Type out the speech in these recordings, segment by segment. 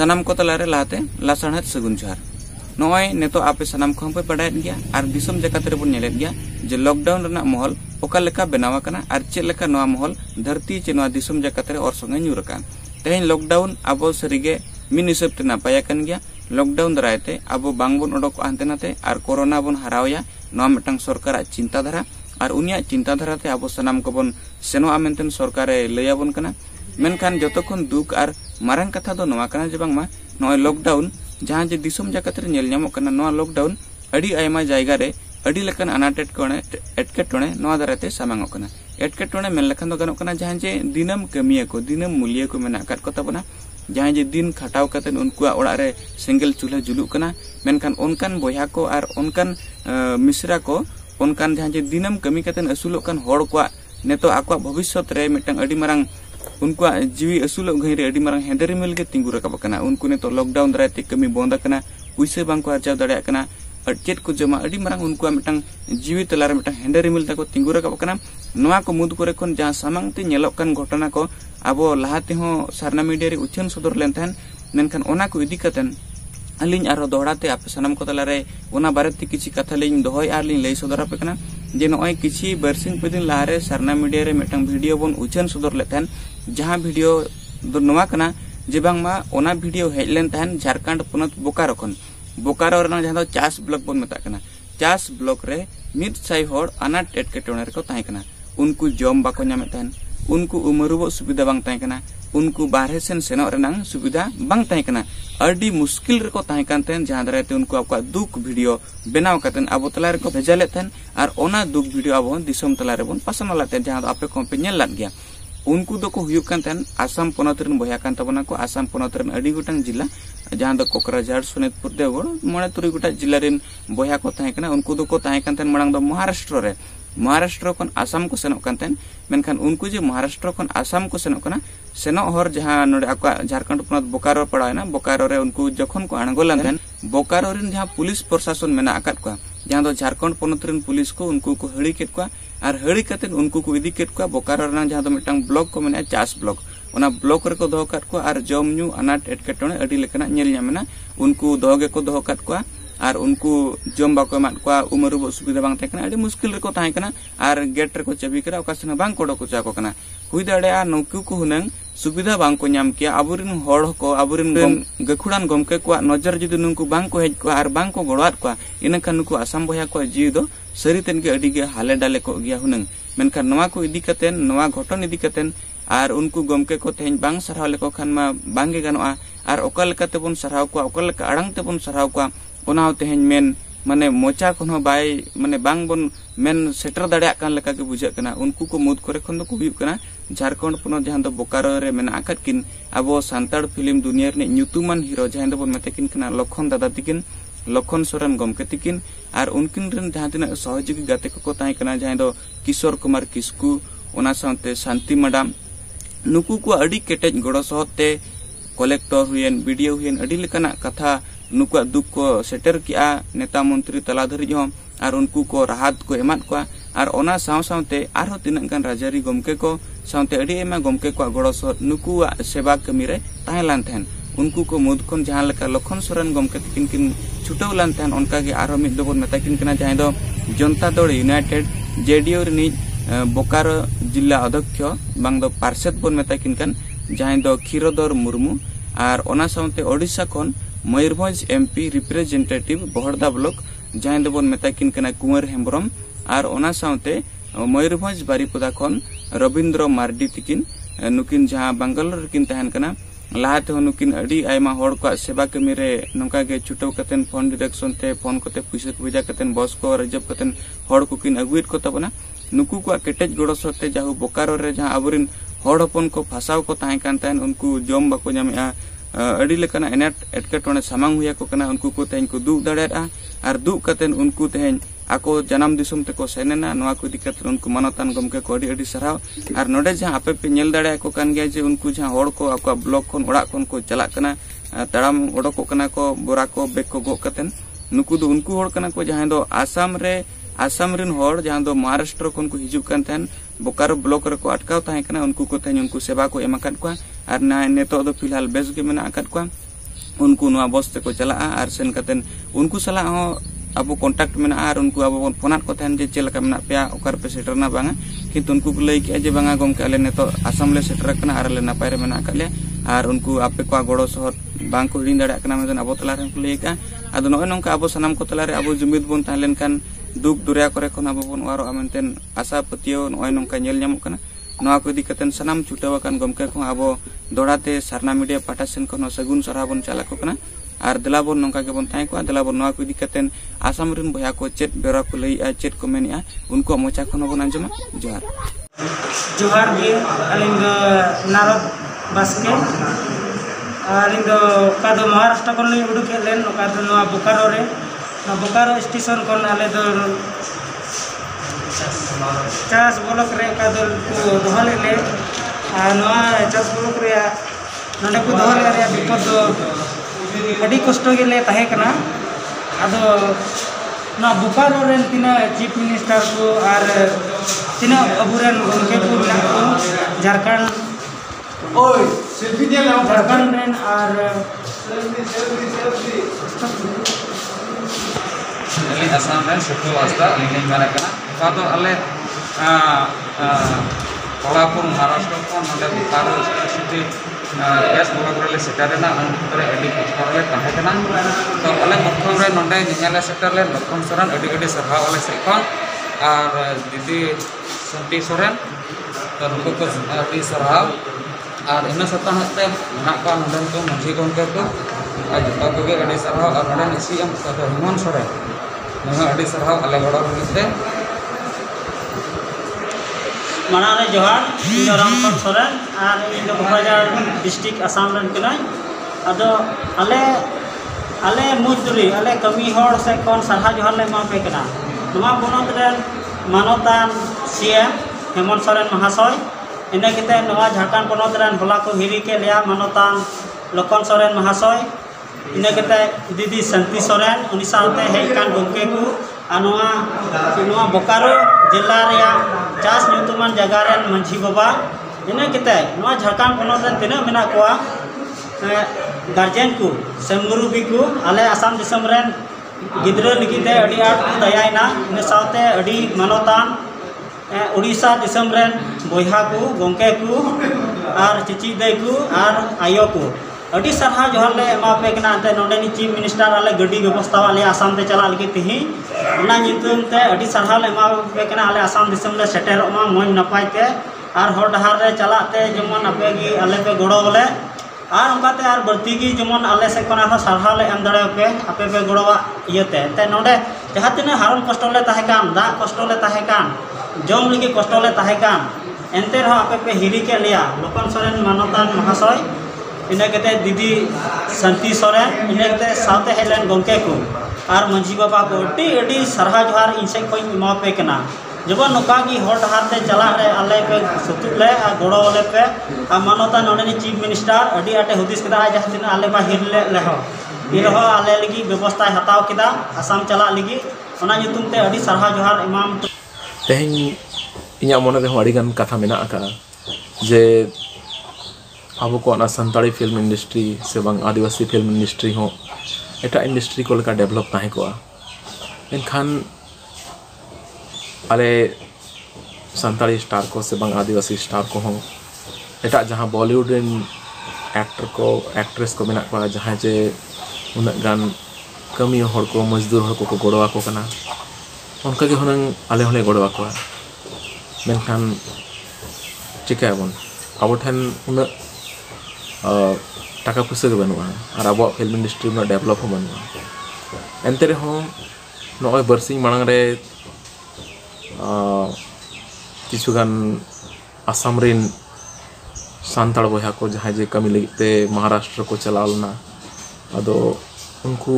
सानाम को तलारे लाते लासाणत सगुन जोहार नॉय नेतो आपे सानाम को पे पढ़ाएत गया और दिसम जगत रे बन नेलेत गया जे लॉकडाउन रना महल ओका लेका बनावा कना और चेक लेका नवा महल धरती चे नवा दिसम जगत रे और संगे न्यूरका तेहेन लॉकडाउन अब सरीगे मिन हिसाब ते नापाया कन गया लॉकडाउन दरायते अब बांगबन ओडक आनते नाते और कोरोना बन हरावया नवा मिटंग सरकार चिंताधारा और उनिया चिंताधारा ते अब सानाम को बन सेनो मेनतेन सरकार लैयाबन कना मेनखान जतखन दुख और मारंग कथा दो नवा कना जे बांगमा नॉय लॉकडाउन जहां जे दिसम जगत रे नेल ᱧᱟᱢᱚᱜ कना नवा लॉकडाउन अड़ी आयमा जायगा रे अड़ी लेकन अनाटेट कोणे एटकेटोणे नवा दाराते सामांगो कना एटकेटोणे मेन लेखन दो गनो कना जहां जे दिनम कमिया को दिनम मूल्य को मेना काट को तबना जहां जे दिन खटाव कतेन उनकुआ ओड़ा रे सिंगल चूल्हा जुलुक कना मेनखान ओनकान बोया को और ओनकान मिश्रा को ओनकान जहां जे दिनम कमी कतेन असुलोक कान होड़ को नेतो आको भविष्यत रे मिटंग अड़ी मारंग उनको जीवी असुलोक घई रे अड़ी मारंग हेंदरी मिल के तिंगु रकाब कना उनको ने तो लॉकडाउन दराते कमी बंद कना पुइसे बांग को आरचाव दाड़े कना चेत को जमा अड़ी मारंग उनको मिटंग जीवी तलारे मिटंग हेंदरी मिल तको तिंगु रकाब कना नवा को मुद करे खन जहां सामांग ते नेलोक कान घटना को आबो लाहाते हो सारना मीडिया रे उछन सदर लेन थान मेनखान ओना को इदी कतन अलिंग आरो दोहराते आप सानाम को तलारे ओना बारेते किछि कथा लिंग दोहय आर लिंग लई सदर आपे कना जे नय किछि बरसिंग पेदिन लाहारे सारना मीडिया रे मिटंग वीडियो बन उछन सदर लेथान जहां वीडियो दो नवा कना जे बांगमा ओना वीडियो हेजलेन थान झारखंड पुनत बोकारो खन बोकारो रे जहां दो चास ब्लॉक बन मेता कना चास ब्लॉक रे मिड साई होड़ अनाट एटकेटोणे रे को ताई कना उनको जम बाको ᱧᱟᱢᱮ थान उनको उमरुबो सुविधा बांग ताई कना उनको बाहर सेन सेनो रेनांग सुविधा बांग ताई कना अडी मुश्किल रे को ताई कानतेन जहां दराते उनको आपका दुख वीडियो बनाव कतन अब तला रे को भेजाले थन और ओना दुख वीडियो अब दिसम तला रे बन पासन लाते जहां आपे को पे नेल लाग गया उनको दो को हुयुक कान थन आसाम पोनत रेन बया कान तबना को आसाम पोनत रेन अडी गोटांग जिला जहां दो कोकराझार सोनितपुर देवगढ़ मणे तुरी गोटा जिला रेन बया को ताई कना उनको दो को ताई कान थन मणांग दो महाराष्ट्र खन आसाम को सेनो कान थन मेनखान उनको जे महाराष्ट्र खन आसाम को सेनो कना सेनो हर जहां नोडे आका झारखंड पोनत बोकारो पड़ायना बोकारो रे उनको जखन को अणगोलन थन बोकारो रेन जहां पुलिस प्रशासन मेना आकात को जहां दो झारखंड पोनत रेन पुलिस को उनको को हड़ी केत को और हड़ी कतेन उनको को इदी केत को बोकारो रेन जहां दो मिटंग ब्लॉक को मेना चास ब्लॉक ओना ब्लॉक रे को दो काट को और जम न्यू अनाट एटकेटोणे अडी लेकना नेल ᱧᱟᱢᱮना उनको दोगे को दो काट को और उनको जम बाको एमात को उमरुबो सुविधा बांग ताकना अडी मुश्किल रे को ताई कना और गेट रे को चाबी करा ओकासन बांग कोडो को चाको कना हुई दाड़े नौकु को हुनंग सुविधा बांग को ᱧᱟᱢ किया आबुरिन होड़ को आबुरिन गखुड़ान गमके को नजर जदि नुनको बांग को हेज को और बांग को गड़वात को इनखान नुको आसाम बया को जी दो सरितेन के अडी गे हाले डाले को गया हुनंग मेनखान नवा को इदी कतेन नवा घटन इदी कतेन और उनको गमके को तेहन बांग सरहाव लेको खान मा बांगे गनोआ और ओका लेकाते बन सरहाव को ओका लेका अड़ांग ते बन सरहाव को ओना तेहन मेन माने मोचा कोनो बाय माने बांग बन मेन सेटर दाड़िया कान लेका के बुझे कना उनको को मुद करे खन दो को हुयु कना झारखंड पोनत जहां दो बोकारो रे मेना आकात किन अबो सांताड़ फिल्म दुनिया रे न्यूतुमान हीरो जहां दो बन मेतेकिन कना लखन दादा तिकिन लखन सोरेन गमके तिकिन और उनकिन रेन जहां तिना सहयोगी गाते को ताई कना जहां दो किशोर कुमार किस्कू ओना साथे शांति मैडम नुकु को अडी केटेज गड़ो सहते कलेक्टर हुएन वीडियो हुएन अडी लेकना कथा नुकुआ दुख को सेटर किया नेता मंत्री तला धरी हो और उनको को राहत को एमात को और ओना साव सावते आरो तिनक गान राजारी गमके को सावते अडी एमा गमके को गड़ो सह नुकुआ सेवा कमी रे ताहेलान थेन उनको को मुद खन जहां लेका लखन सोरेन गमके तिकिन किन छुटौलान थेन उनका के आरो मिद दोबन मेताकिन कना जहां दो जनता दल यूनाइटेड जेडीओ रे बोकारो जिला अध्यक्ष बांग दो पार्षद बन मेताकिन कन जहां दो खीरोदर मुर्मू और ओना सावते ओडिशा खन मयूरभंज एमपी रिप्रेजेंटेटिव बहरदा ब्लॉक जहां दो बन मेताकिन कना कुंवर हेम्ब्रम और ओना सावते मयूरभंज बारीपदा खन रविंद्र मार्डी तिकिन नुकिन जहां बेंगलोर किन तहन कना लाहाते नुकिन अडी आयमा होड़ को सेवा कमी रे नंका के छुटो कतेन फोन डिरेक्शन ते फोन कोते पैसा को भेजा कतेन बस को रिजर्व कतेन होड़ को किन अगुइट को तबना नुकु को केटेज गड़ो सते जाहु बोकारो रे जहां आबुरिन होड़ हपन को फसाव को ताहे कान तहन उनको जम बाको ᱧᱟᱢᱮᱟ अडी लेकना एनेट एटकेटोणे सामांग हुया को कना उनको को तेहन को दुख दाड़ेआ और दुख कतेन उनको तेहन आको जनाम दिसम ते को सेनेना नवा को दिक्कत उनको मानतान गमके को अडी सराव और नोडे जहां आपे पे नेल दाड़े को कान गया जे उनको जहां होड़ को आको ब्लॉक खन ओड़ा खन को चला कना तड़ाम ओडको कना को बोरा को बेग को गो कतेन नुकु दो उनको होड़ कना को जहां दो आसाम रिन होड़ जहां दो महाराष्ट्र खन को हिजुक कान थन बोकारो ब्लॉक रे को अटकाव ताहे कना उनको को तेहन उनको सेवा को एमाकात को और ना नेतो दो फिलहाल बेस के मेना आकात को उनको नवा बस ते को चला और सेन कतेन उनको सला हो अब कॉन्टैक्ट में और उनको अब फोनात को तहन जे चेलका मेना पे ओकर पे सेटरना बांगा किंतु उनको लई के जे बांगा गमके आले ने तो आसाम ले सेटर कना और ले नापाय रे मेना काले और उनको आपे को गड़ो सहर बांग को हिड़ी दाड़ा कना मेदन अब तला रे को लई का आदो नय नंका अब सनाम को तला रे अब जुमिद बोन ताहलेन कान दुख दुरिया करे खन अब बोन वारो आमेनतेन आशा पतियो नय नंका नेल ᱧᱟᱢᱚᱜ ᱠᱟᱱᱟ नवा को इदी कतेन सनाम छुटाव कान गमके को अब दोड़ाते सारना मीडिया पाटा सेन को सगुन सराह बोन चला को कना और दिलाबन नौका के बन ताई को दिलाबन नवा को इदी कतेन आसाम रिन भया को चेत बेरा को लई चेत को मेनिया उनको मोचा खन बन अंजमा जोहार जोहार गे अलिंग नारद बास्के अलिंग का दो महाराष्ट्र को लई उडुक लेन का दो नवा बोकारो रे बोकारो स्टेशन को आले दो चास ब्लॉक रे का दो को दोहले ले नवा चास ब्लॉक रे नंडे को दोहले रे विपद दो अड़ी कष्ट गेले ताहे कना आदो ना बोकारो रेन तिना चीफ मिनिस्टर को और तिना अबुरेन गमके को मिला को झारखंड ओय सेल्फी दे ला झारखंड रेन और अली आसाम रेन सुखो वास्ता लिंग माने कना कादो अले कोल्हापुर महाराष्ट्र को नंडे बोकारो सिटी गैस ब्लॉक रे सेटरना अंतरे अडी कष्टले ताहे कना तो अले प्रथम रे नंडे नियाले सेटरले लखन सोरेन अडी अडी सरहाव अले से कोन और दीदी संती सोरेन तो नुको को अडी सरहाव और इन सप्ताह हते ना का नंदन को मंझी गमके को आज जता को गे अडी सरहाव और नंदन सीएम सदर हेमंत सोरेन नहा अडी सरहाव अले गड़ो मिते मना रे जोहार इन रामपत सोरेन और इन कोकराझार डिस्ट्रिक्ट आसाम रन कना अदो अले मुजदुरी अले कमी हर से कोन सरहा जोहार ले मा पे कना नवा बनत रे मानवतान सीएम हेमंत सोरेन महाशय इन केते नवा झारखंड बनत रे होला को हिरी के लिया मानवतान लखन सोरेन महाशय इन केते दीदी संती सोरेन उनी साथे हे कान गमके को नवा बोकारो जिला रे चास ᱧᱩᱛᱩᱢᱟᱱ जगह रेन मंझी बाबा इन केते नवा झारखंड बनत रे तिना मेना कोआ गार्जियन को से मुरुबी को आले आसाम दिसम रेन गिद्रा लिगिते अडी आट दयायना इन साथे अडी मानवतान उड़ीसा दिसम रेन बोहा को गमके को और चिची दे को और आयो को अडी सरहा जोहार ले एमा पे कना ते नोडेनी चीफ मिनिस्टर आले गड्डी व्यवस्था वाले आसाम ते चला लगी तिही उना नितुम ते अडी सरहा ले एमा पे कना आले आसाम दिसम ले सेटर मा मोय नपाय ते और हर डहार रे चलाते जमन आपे गी आले पे गड़ो बोले और उनकाते और बर्ती की जमन आले से कोना सरहा ले एम दड़े पे आपे पे गड़ोवा इयते ते नोडे जहां तिना हारन कष्ट ले ताहे कान दा कष्ट ले ताहे कान जम लगी कष्ट ले ताहे कान एनते रह आपे पे हिरी के लिया लखन सोरेन मानवतान महाशय इन केते दीदी संती सोरेन इन केते साथे हेलेन गमके को और मंझी बाबा को अडी अडी सरहा जोहार इनसे कोई मा पे कना जब नौका की हर डहार ते चला रे आले पे सुतुब ले और गड़ो वाले पे और मानवता नोडेनी चीफ मिनिस्टर अडी आटे हुदिस केदा जहां दिन आले बा हिर ले लेहो इरह आले लगी व्यवस्था हताव केदा आसाम चला लगी ओना ᱧᱩᱛᱩᱢ ते अडी सरहा जोहार इमाम तेहन इया मने रे अड़ी गान कथा मेना का जे अब को सानी फिल्म इंडस्ट्री से बांग आदिवासी फिल्म इंडस्ट्री हो एटा इंडस्ट्री को लेकर डेवलप ताहे को एनखान आले सानी स्टार को से बांग आदिवासी स्टार को हो एटा जहां बॉलीवुड रेन एक्टर को एक्ट्रेस को मेना को जहां जे उना गान कमी हर को मजदूर हर को गड़वा को कना उनका के हुनंग आले होले गड़वा को मेनखान चिकाबन अब ठन उना टाका पैसा के बनवा और अब फिल्म इंडस्ट्री में डेवलप हो बनवा एनते रे हो नय बरसिंग मांग रे किछुगान आसाम रेन सानताड़ बहा को जहां जे कमी लगते महाराष्ट्र को चलावलना अदो उनको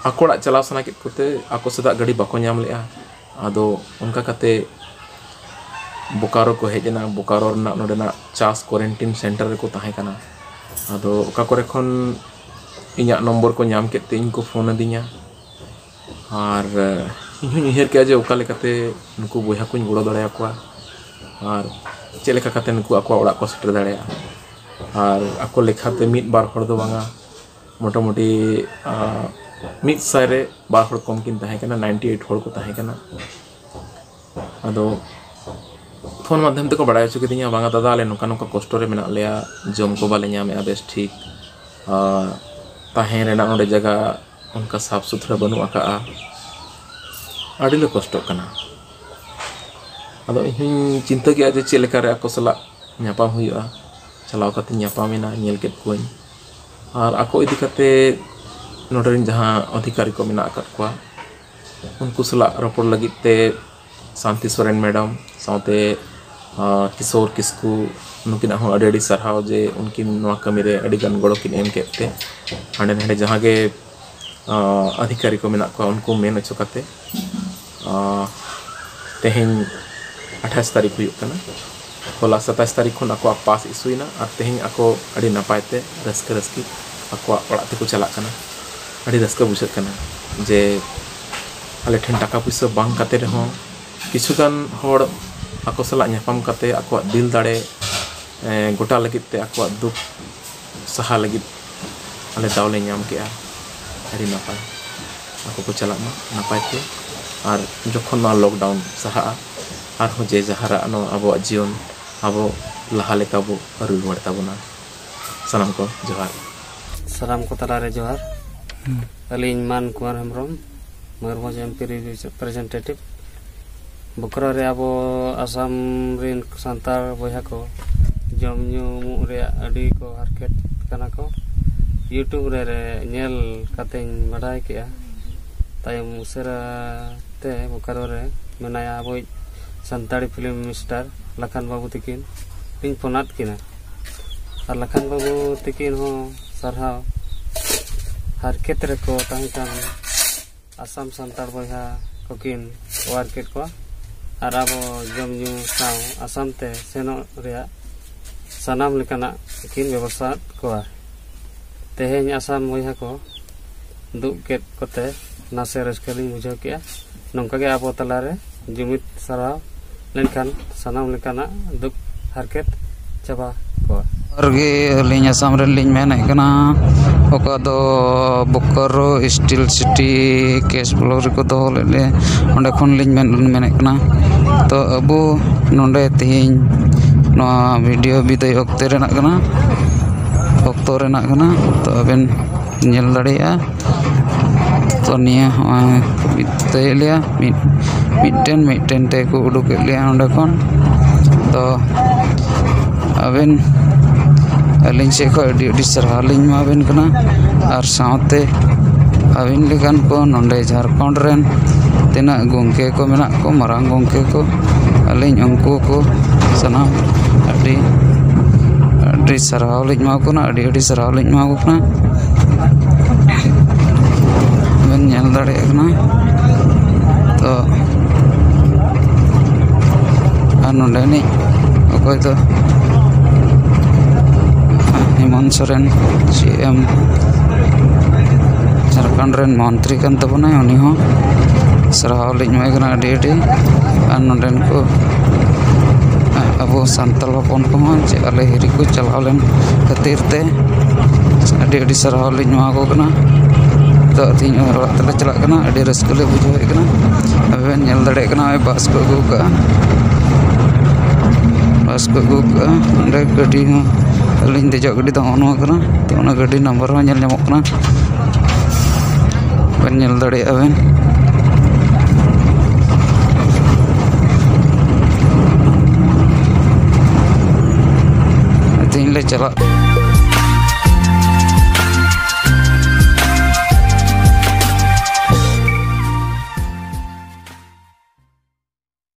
आकोड़ा चलाव सना के कोते आको सदा गाड़ी बाको नाम लेआ अदो उनका कते बोकारो को हेजना बोकारो ना नोडेना चास क्वारंटाइन सेंटर को ताहे कना अदो ओका करे खन इኛ नंबर को नाम केते इनको फोन दिया और इन उहर के जे ओका लेकाते नुकु बोहा को गड़ो दड़े आकोआ और चेलेका कते नुकु आको ओड़ा को सेटर दड़े और ako लेखाते मिट बार हर दो बांगा मोटामुटी मिट सारे बार हर कम किन ताहे कना 98 हर को ताहे कना अदो फोन माध्यम तक बड़ा चुके दिया बांगा दादा ले नोका नोका कष्ट रे मेना लेया जम को बाले ᱧᱟᱢ ᱮᱟ बेस ठीक ताहे रेना ओंडे जगह उनका साफ सुथरा बनू आका आड़ी ले कष्ट कना अदो इन चिंता के जे चेलेका रे ako सला ᱧᱟᱯᱟᱢ हुआ चलाव कते ᱧᱟᱯᱟᱢᱮना ᱧᱮᱞ केत कोई और ako इदी कते नोडरिन जहां अधिकारी को मेना आकत कोआ उनको सला रपोर लगित ते शांति सोरेन मैडम साथे किशोर किस्कू उनकिन हो अडी सरहाव जे उनकिन नवा कमी रे अडी गन गड़ो किन एम केते हांडे नांडे जहां के अधिकारी को मेना को उनको मेन अचो कते तेहेन 28 तारीख हुई कना होला 27 तारीख खन ako पास इशुइना और तेहेन ako अडी नपायते रस्के रस्की ako ओड़ा ते को चला कना अडी रस्का बुझत कना जे आले ठेन टाका पैसा बांग काते रहो किछुगान होड़ ako सला ᱧᱟᱯᱟᱢ काते ako दिल दाड़े गोटा लगित ते ako दुख सहा लगित आले दावले ᱧᱟᱢ केआ अडी नपाय ako को चला मा नपाय ते और जखन ना लॉकडाउन सहा और हो जे जहारा नो अबो जीवन अबो लहा लेका बो रुवाड़ ताबोना सलाम को जोहार साराम को तलारे जोहार अलिन मान कुमार हेम्ब्रम मयूरभंज एमपी रिप्रेजेंटेटिव बुकरा रे अब आसाम रिन सांतार बया को जम न्यू रे अडी को हारकेट कना को यूट्यूब रे नेल कातेन बडाय केया तायम उसरा ते बुकरा रे मेनाया अब सांताड़ी फिल्म स्टार लखन बाबू तकिन इन फोनात किना और लखन बाबू तकिन हो सरहाव हारकेट रे को ताहिकान आसाम सांतार बया कोकिन वारकेट को और अब जम न्यू साव आसाम ते सेनो रिया सनाम लेकाना किन व्यवस्था को तेहेन आसाम बया को दुख केत कोते नासे रस्कलिंग बुझाव केया नोंका गे अब तलारे जुमित सराव लेनखान सनाम लेकाना दुख हारकेत चाबा को अर्गे लिंग आसाम रे लिंग मेन कना ओका दो Bokaro steel city case block रे को दो ले ओंडे खन लिंग मेन कना तो अबो नोंडे तिहिन नो वीडियो बिदय ओक्ते रेना कना ओक्तो रेना कना तो अबेन नेल दाड़िया तो निया बिदय लिया मिटन ते को उडुक लिया ओंडे खन तो अबेन अलिंग से को अडी सरहा लिंग माबेन कना और साथे अबिन लेकान को नोंडे झारखंड रेन तिना गोंके को मेना को मरांग गोंके को अलिंग उनको को सनाम अडी सरहाव लिंग मा को ना अडी सरहाव लिंग मा को ना बन नेल दाड़े कना तो आ नोंडे नि अकोय तो हेमंत सोरेन सीएम झारखंड रेन मंत्री कन तबना उनी हो सरहाव लिंग मा कना अडी और नोंडेन को अबो सांताल हपन को जे आले हिरी को चलाव लेन खातिर ते अडी सरहाव लिंग मा को कना तो तीन ओरा तले चला कना अडी रस्कले बुझाव कना अबे नेल दाड़े कना बस को अगू का ओंडे गाड़ी हो अलिंग देजो गाड़ी तो ऑन कना तो ओना गाड़ी नंबर हो नेल ᱧᱟᱢᱚᱜ कना बन नेल दाड़े अबेन तीन ले चला